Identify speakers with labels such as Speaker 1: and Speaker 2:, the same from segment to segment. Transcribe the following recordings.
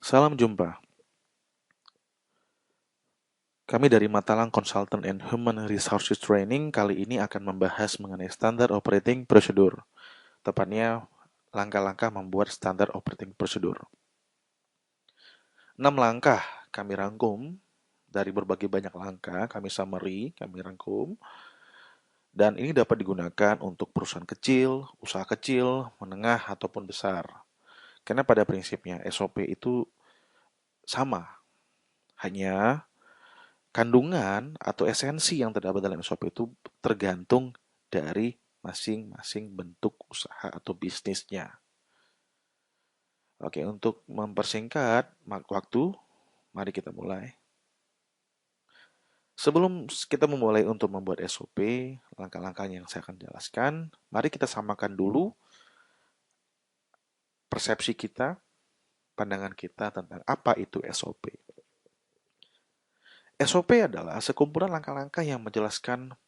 Speaker 1: Salam jumpa. Kami dari Matalang Consultant and Human Resources Training kali ini akan membahas mengenai standar operating procedure. Tepatnya, langkah-langkah membuat standar operating procedure. 6 langkah kami rangkum dari berbagai banyak langkah, kami summary, kami rangkum. Dan ini dapat digunakan untuk perusahaan kecil, usaha kecil, menengah, ataupun besar. Karena pada prinsipnya SOP itu sama, hanya kandungan atau esensi yang terdapat dalam SOP itu tergantung dari masing-masing bentuk usaha atau bisnisnya. Oke, untuk mempersingkat waktu, mari kita mulai. Sebelum kita memulai untuk membuat SOP, langkah-langkah yang saya akan jelaskan, mari kita samakan dulu persepsi kita, pandangan kita tentang apa itu SOP. SOP adalah sekumpulan langkah-langkah yang menjelaskan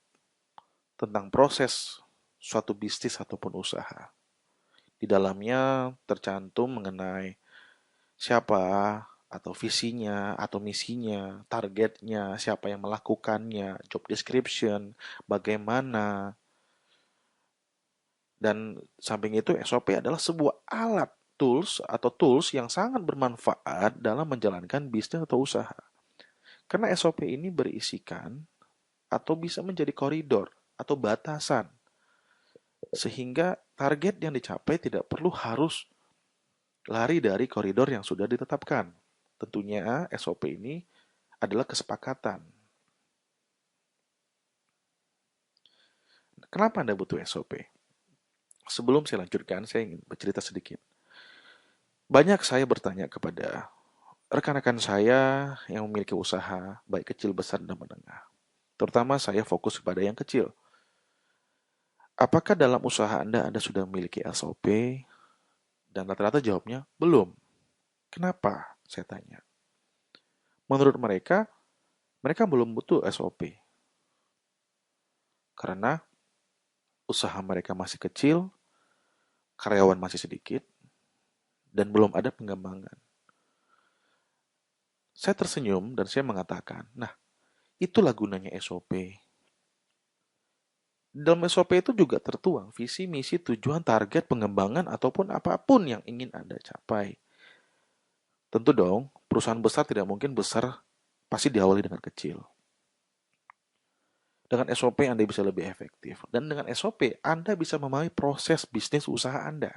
Speaker 1: tentang proses suatu bisnis ataupun usaha. Di dalamnya tercantum mengenai siapa atau visinya atau misinya, targetnya, siapa yang melakukannya, job description, bagaimana. Dan samping itu SOP adalah sebuah alat tools yang sangat bermanfaat dalam menjalankan bisnis atau usaha. Karena SOP ini berisikan atau bisa menjadi koridor atau batasan sehingga target yang dicapai tidak perlu harus lari dari koridor yang sudah ditetapkan. Tentunya SOP ini adalah kesepakatan. Kenapa Anda butuh SOP? Sebelum saya lanjutkan, saya ingin bercerita sedikit. Banyak saya bertanya kepada rekan-rekan saya yang memiliki usaha, baik kecil, besar, dan menengah. Terutama saya fokus kepada yang kecil. Apakah dalam usaha Anda sudah memiliki SOP? Dan rata-rata jawabnya, belum. Kenapa? Saya tanya. Menurut mereka, mereka belum butuh SOP. Karena usaha mereka masih kecil, karyawan masih sedikit, dan belum ada pengembangan. Saya tersenyum dan saya mengatakan, nah, itulah gunanya SOP. Dalam SOP itu juga tertuang visi, misi, tujuan, target, pengembangan, ataupun apapun yang ingin Anda capai. Tentu dong, perusahaan besar tidak mungkin besar, pasti diawali dengan kecil. Dengan SOP Anda bisa lebih efektif. Dan dengan SOP Anda bisa memahami proses bisnis usaha Anda.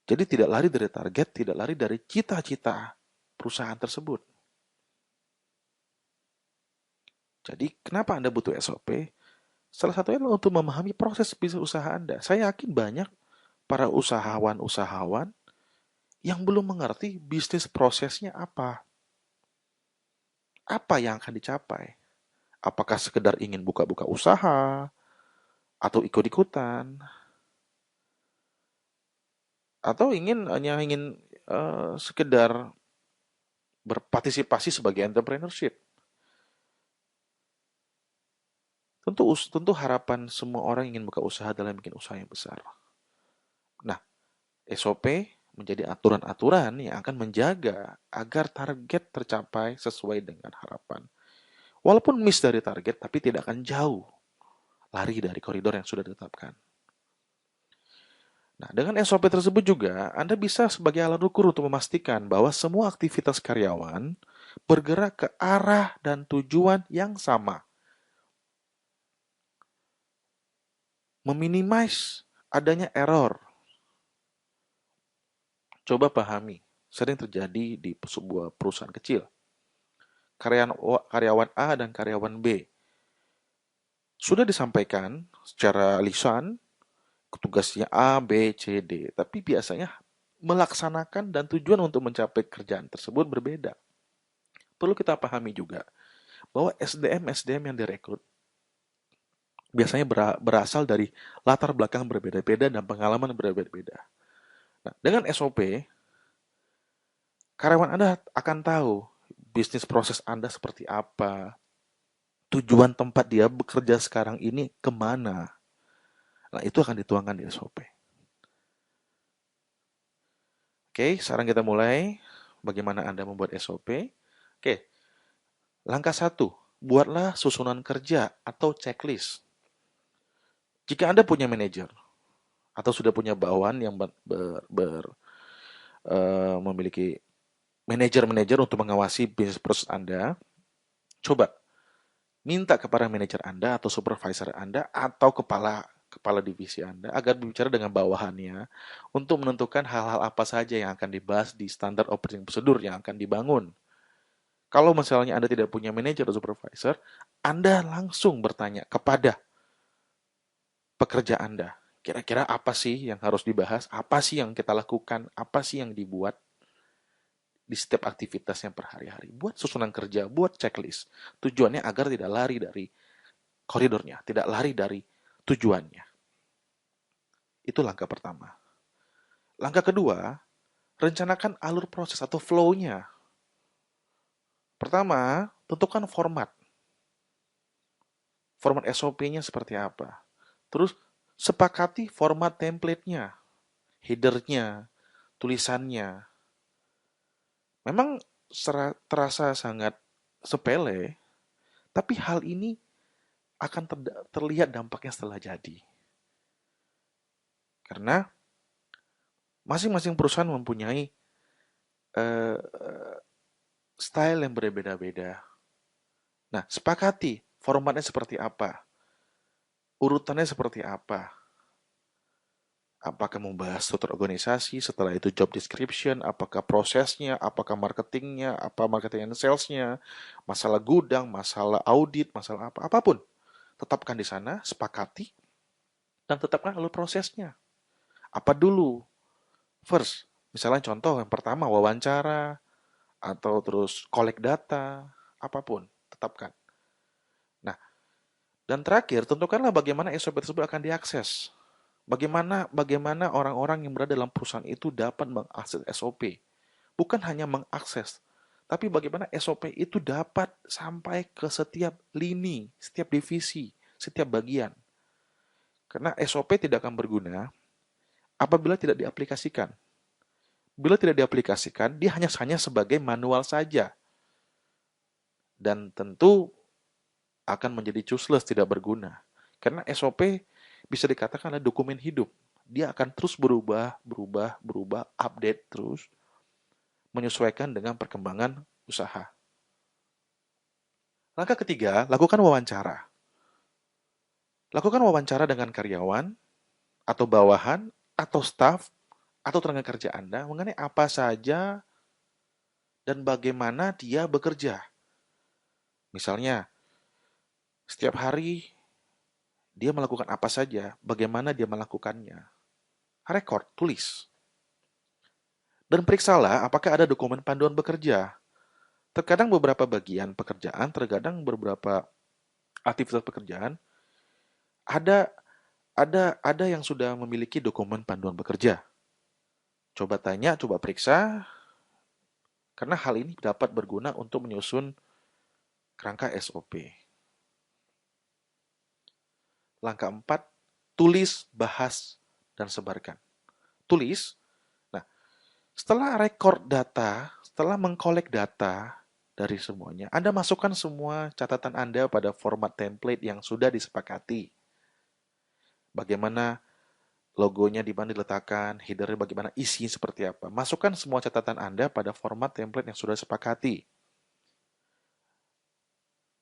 Speaker 1: Jadi tidak lari dari target, tidak lari dari cita-cita perusahaan tersebut. Jadi kenapa Anda butuh SOP? Salah satunya adalah untuk memahami proses bisnis usaha Anda. Saya yakin banyak para usahawan-usahawan yang belum mengerti bisnis prosesnya apa. Apa yang akan dicapai? Apakah sekedar ingin buka-buka usaha atau ikut-ikutan atau ingin sekedar berpartisipasi sebagai entrepreneurship. Tentu harapan semua orang ingin buka usaha dalam bikin usaha yang besar. Nah, SOP menjadi aturan-aturan yang akan menjaga agar target tercapai sesuai dengan harapan. Walaupun miss dari target, tapi tidak akan jauh lari dari koridor yang sudah ditetapkan. Nah, dengan SOP tersebut juga, Anda bisa sebagai alat ukur untuk memastikan bahwa semua aktivitas karyawan bergerak ke arah dan tujuan yang sama. Meminimize adanya error. Coba pahami, sering terjadi di sebuah perusahaan kecil. Karyawan A dan karyawan B sudah disampaikan secara lisan tugasnya A, B, C, D. Tapi biasanya melaksanakan dan tujuan untuk mencapai kerjaan tersebut berbeda. Perlu kita pahami juga bahwa SDM-SDM yang direkrut biasanya berasal dari latar belakang berbeda-beda dan pengalaman berbeda-beda. Nah, dengan SOP, karyawan Anda akan tahu bisnis proses Anda seperti apa, tujuan tempat dia bekerja sekarang ini kemana. Nah, itu akan dituangkan di SOP. Oke, sekarang kita mulai. Bagaimana Anda membuat SOP? Oke, langkah satu, buatlah susunan kerja atau checklist. Jika Anda punya manajer atau sudah punya bawahan yang memiliki manajer-manajer untuk mengawasi bisnis proses Anda, coba minta kepada manajer Anda atau supervisor Anda atau kepala kepala divisi Anda agar berbicara dengan bawahannya untuk menentukan hal-hal apa saja yang akan dibahas di standar operating procedure yang akan dibangun. Kalau misalnya Anda tidak punya manajer atau supervisor, Anda langsung bertanya kepada pekerja Anda. Kira-kira apa sih yang harus dibahas? Apa sih yang kita lakukan? Apa sih yang dibuat di setiap aktivitasnya per hari-hari? Buat susunan kerja, buat checklist. Tujuannya agar tidak lari dari koridornya, tidak lari dari tujuannya. Itu langkah pertama. Langkah kedua, rencanakan alur proses atau flow-nya. Pertama, tentukan format. Format SOP-nya seperti apa. Terus, sepakati format template-nya, header-nya, tulisannya. Memang terasa sangat sepele, tapi hal ini akan terlihat dampaknya setelah jadi. Karena masing-masing perusahaan mempunyai eh, style yang berbeda-beda. Nah, sepakati formatnya seperti apa, urutannya seperti apa. Apakah membahas struktur organisasi, setelah itu job description, apakah prosesnya, apakah marketingnya, apa marketing and salesnya, masalah gudang, masalah audit, masalah apa, apapun. Tetapkan di sana, sepakati, dan tetapkan alur prosesnya. Apa dulu? First, misalnya contoh yang pertama wawancara, atau terus collect data, apapun, tetapkan. Nah, dan terakhir, tentukanlah bagaimana SOP tersebut akan diakses. Bagaimana orang-orang yang berada dalam perusahaan itu dapat mengakses SOP. Bukan hanya mengakses, tapi bagaimana SOP itu dapat sampai ke setiap lini, setiap divisi, setiap bagian. Karena SOP tidak akan berguna apabila tidak diaplikasikan. Bila tidak diaplikasikan, dia hanya sebagai manual saja. Dan tentu akan menjadi useless, tidak berguna. Karena SOP bisa dikatakan adalah dokumen hidup. Dia akan terus berubah, update terus, menyesuaikan dengan perkembangan usaha. Langkah ketiga, lakukan wawancara. Lakukan wawancara dengan karyawan, atau bawahan, atau staf, atau tenaga kerja Anda mengenai apa saja dan bagaimana dia bekerja. Misalnya, setiap hari dia melakukan apa saja, bagaimana dia melakukannya. Rekor, tulis. Dan periksalah apakah ada dokumen panduan bekerja. Terkadang beberapa bagian pekerjaan, terkadang beberapa aktivitas pekerjaan ada ada yang sudah memiliki dokumen panduan bekerja. Coba tanya, coba periksa, karena hal ini dapat berguna untuk menyusun kerangka SOP. Langkah 4, tulis, bahas, dan sebarkan. Tulis. Nah, setelah rekor data, setelah mengkolek data dari semuanya, Anda masukkan semua catatan Anda pada format template yang sudah disepakati. Bagaimana logonya di mana diletakkan, headernya bagaimana, isinya seperti apa. Masukkan semua catatan Anda pada format template yang sudah disepakati.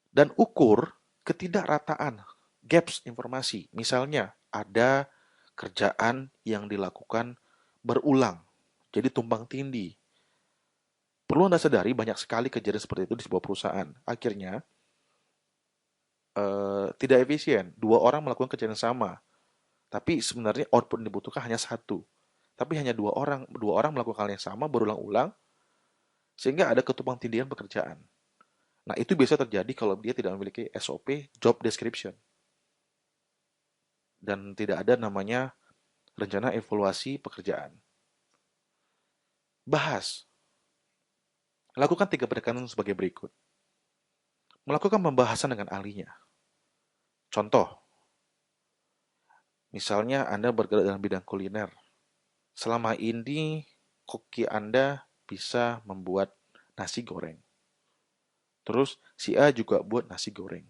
Speaker 1: Dan ukur ketidakrataan, gaps informasi. Misalnya, ada kerjaan yang dilakukan berulang, jadi tumpang tindih. Perlu Anda sadari banyak sekali kejadian seperti itu di sebuah perusahaan. Akhirnya, tidak efisien. Dua orang melakukan kerjaan yang sama, tapi sebenarnya output yang dibutuhkan hanya satu. Tapi hanya dua orang melakukan hal yang sama berulang-ulang, sehingga ada ketumpang tindihan pekerjaan. Nah, itu biasa terjadi kalau dia tidak memiliki SOP, job description. Dan tidak ada namanya rencana evaluasi pekerjaan. Bahas. Lakukan 3 pendekatan sebagai berikut. Melakukan pembahasan dengan ahlinya. Contoh, misalnya Anda bergerak dalam bidang kuliner. Selama ini koki Anda bisa membuat nasi goreng. Terus si A juga buat nasi goreng.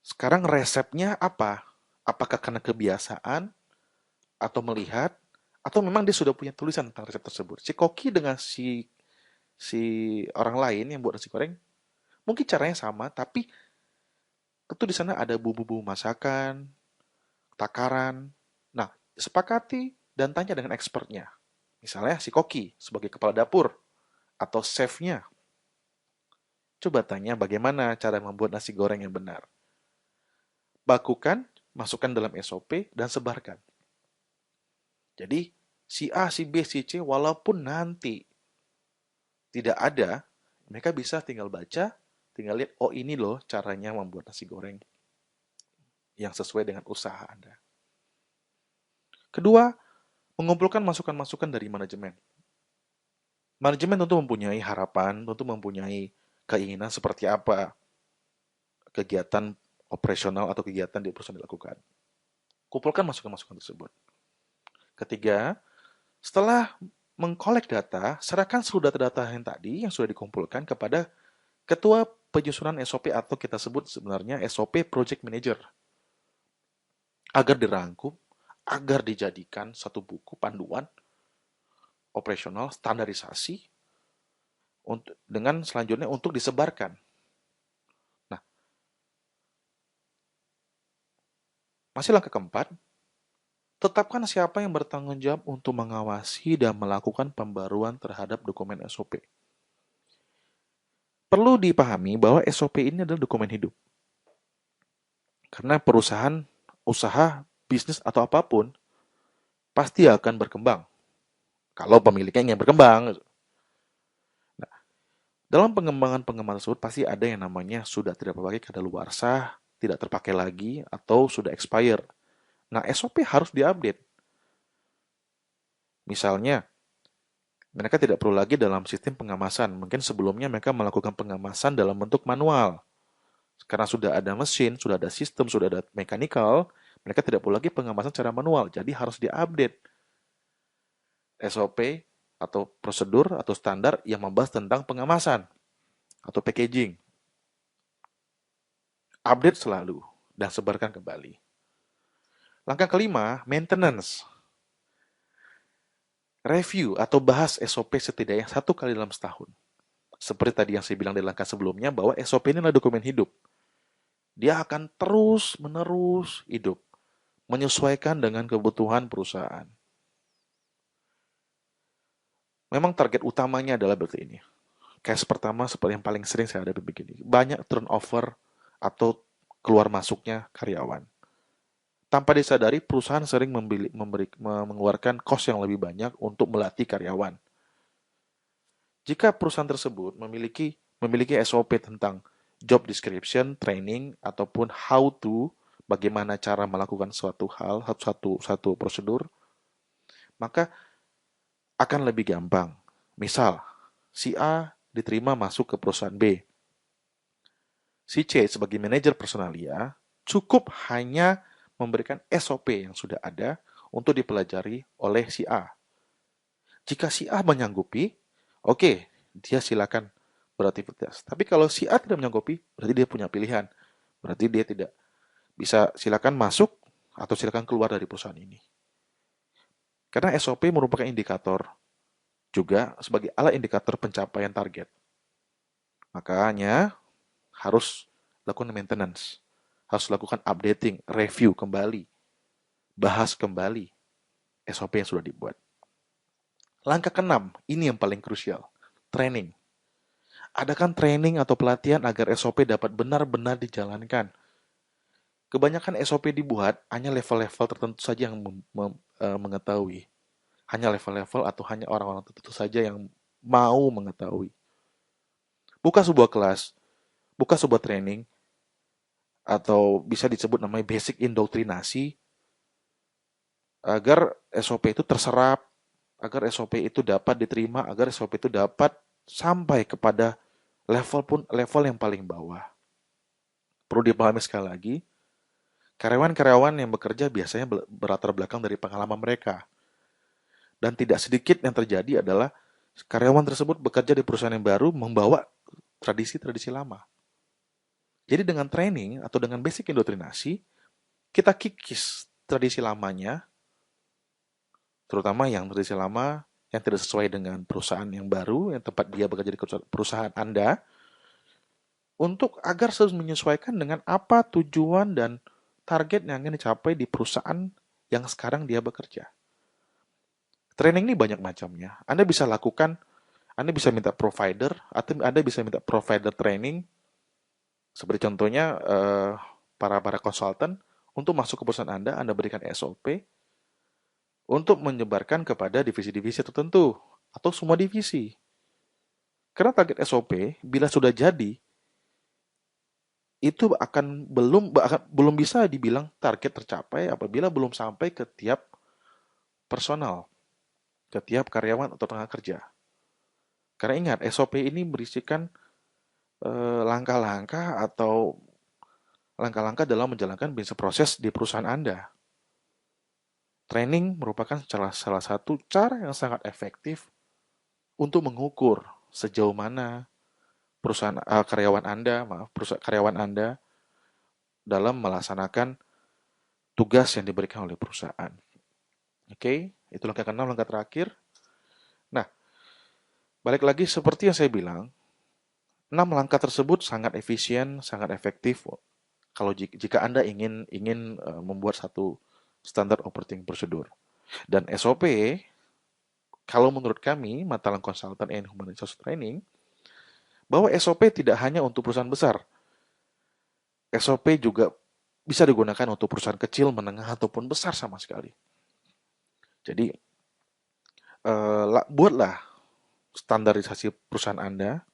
Speaker 1: Sekarang resepnya apa? Apakah karena kebiasaan atau melihat atau memang dia sudah punya tulisan tentang resep tersebut? Si koki dengan si orang lain yang buat nasi goreng mungkin caranya sama, tapi itu di sana ada bumbu-bumbu masakan, takaran. Nah, sepakati dan tanya dengan expertnya. Misalnya si koki sebagai kepala dapur atau chefnya. Coba tanya bagaimana cara membuat nasi goreng yang benar. Bakukan, masukkan dalam SOP, dan sebarkan. Jadi, si A, si B, si C, walaupun nanti tidak ada, mereka bisa tinggal baca, tinggal lihat, oh ini loh caranya membuat nasi goreng yang sesuai dengan usaha Anda. Kedua, mengumpulkan masukan-masukan dari manajemen. Manajemen tentu mempunyai harapan, tentu mempunyai keinginan seperti apa kegiatan operasional atau kegiatan di perusahaan dilakukan. Kumpulkan masukan-masukan tersebut. Ketiga, setelah mengkolek data, serahkan seluruh data-data yang tadi yang sudah dikumpulkan kepada ketua penyusunan SOP atau kita sebut sebenarnya SOP Project Manager agar dirangkum, agar dijadikan satu buku panduan operasional standarisasi untuk dengan selanjutnya untuk disebarkan. Nah, masih langkah keempat, tetapkan siapa yang bertanggung jawab untuk mengawasi dan melakukan pembaruan terhadap dokumen SOP. Perlu dipahami bahwa SOP ini adalah dokumen hidup. Karena perusahaan, usaha, bisnis atau apapun pasti akan berkembang. Kalau pemiliknya ingin berkembang. Nah, dalam pengembangan tersebut pasti ada yang namanya sudah tidak terpakai kadaluarsa, tidak terpakai lagi, atau sudah expire. Nah, SOP harus diupdate. Misalnya, mereka tidak perlu lagi dalam sistem pengemasan. Mungkin sebelumnya mereka melakukan pengemasan dalam bentuk manual. Karena sudah ada mesin, sudah ada sistem, sudah ada mechanical, mereka tidak perlu lagi pengemasan secara manual. Jadi harus diupdate SOP atau prosedur atau standar yang membahas tentang pengemasan atau packaging. Update selalu dan sebarkan kembali. Langkah kelima, maintenance. Review atau bahas SOP setidaknya 1 kali dalam setahun. Seperti tadi yang saya bilang di langkah sebelumnya bahwa SOP ini adalah dokumen hidup. Dia akan terus-menerus hidup, menyesuaikan dengan kebutuhan perusahaan. Memang target utamanya adalah seperti ini. Case pertama seperti yang paling sering saya hadapi begini. Banyak turnover atau keluar masuknya karyawan. Tanpa disadari, perusahaan sering mengeluarkan kos yang lebih banyak untuk melatih karyawan. Jika perusahaan tersebut memiliki SOP tentang job description, training, ataupun how to, bagaimana cara melakukan suatu hal, satu prosedur, maka akan lebih gampang. Misal, si A diterima masuk ke perusahaan B. Si C sebagai manajer personalia cukup hanya memberikan SOP yang sudah ada untuk dipelajari oleh si A. Jika si A menyanggupi, oke, dia silakan beraktivitas. Tapi kalau si A tidak menyanggupi, berarti dia punya pilihan. Berarti dia tidak bisa silakan masuk atau silakan keluar dari perusahaan ini. Karena SOP merupakan indikator juga sebagai alat indikator pencapaian target. Makanya harus lakukan maintenance, harus lakukan updating, review kembali, bahas kembali SOP yang sudah dibuat. Langkah keenam, ini yang paling krusial, training. Adakan training atau pelatihan agar SOP dapat benar-benar dijalankan. Kebanyakan SOP dibuat hanya level-level tertentu saja yang mengetahui. Hanya level-level atau hanya orang-orang tertentu saja yang mau mengetahui. Buka sebuah kelas, buka sebuah training, atau bisa disebut namanya basic indoktrinasi, agar SOP itu terserap, agar SOP itu dapat diterima, agar SOP itu dapat sampai kepada level yang paling bawah. Perlu dipahami sekali lagi, karyawan-karyawan yang bekerja biasanya berlatar belakang dari pengalaman mereka. Dan tidak sedikit yang terjadi adalah karyawan tersebut bekerja di perusahaan yang baru membawa tradisi-tradisi lama. Jadi dengan training atau dengan basic indoktrinasi, kita kikis tradisi lamanya, terutama yang tradisi lama yang tidak sesuai dengan perusahaan yang baru, yang tempat dia bekerja di perusahaan Anda, untuk agar selalu menyesuaikan dengan apa tujuan dan target yang ingin dicapai di perusahaan yang sekarang dia bekerja. Training ini banyak macamnya. Anda bisa lakukan, Anda bisa minta provider, atau Anda bisa minta provider training, seperti contohnya para konsultan, untuk masuk ke perusahaan Anda berikan SOP, untuk menyebarkan kepada divisi-divisi tertentu, atau semua divisi. Karena target SOP, bila sudah jadi, itu belum bisa dibilang target tercapai apabila belum sampai ke tiap personal, ke tiap karyawan atau tenaga kerja. Karena ingat, SOP ini berisikan langkah-langkah atau langkah-langkah dalam menjalankan bisnis proses di perusahaan Anda. Training merupakan salah satu cara yang sangat efektif untuk mengukur sejauh mana karyawan Anda dalam melaksanakan tugas yang diberikan oleh perusahaan. Oke, itu langkah keenam, langkah terakhir. Nah, balik lagi seperti yang saya bilang, 6 langkah tersebut sangat efisien, sangat efektif kalau jika Anda ingin membuat satu standar operating procedure. Dan SOP, kalau menurut kami, Matalang Consultant and Human Resource Training, bahwa SOP tidak hanya untuk perusahaan besar. SOP juga bisa digunakan untuk perusahaan kecil, menengah, ataupun besar sama sekali. Jadi, buatlah standarisasi perusahaan Anda,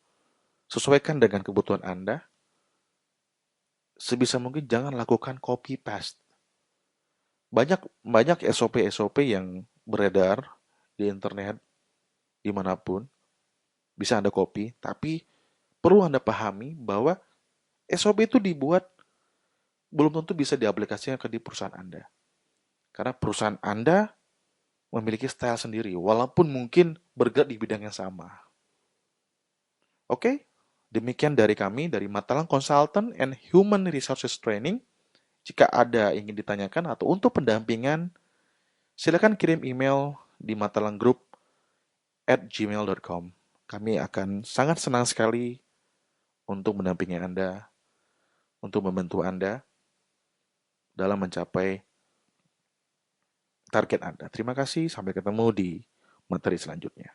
Speaker 1: sesuaikan dengan kebutuhan Anda. Sebisa mungkin jangan lakukan copy paste. Banyak SOP-SOP yang beredar di internet dimanapun, bisa Anda copy, tapi perlu Anda pahami bahwa SOP itu dibuat belum tentu bisa diaplikasikan ke di perusahaan Anda. Karena perusahaan Anda memiliki style sendiri, walaupun mungkin bergerak di bidang yang sama. Oke, demikian dari kami, dari Matalang Consultant and Human Resources Training. Jika ada ingin ditanyakan atau untuk pendampingan, silakan kirim email di matalanggroup@gmail.com. Kami akan sangat senang sekali untuk mendampingi Anda, untuk membantu Anda dalam mencapai target Anda. Terima kasih, sampai ketemu di materi selanjutnya.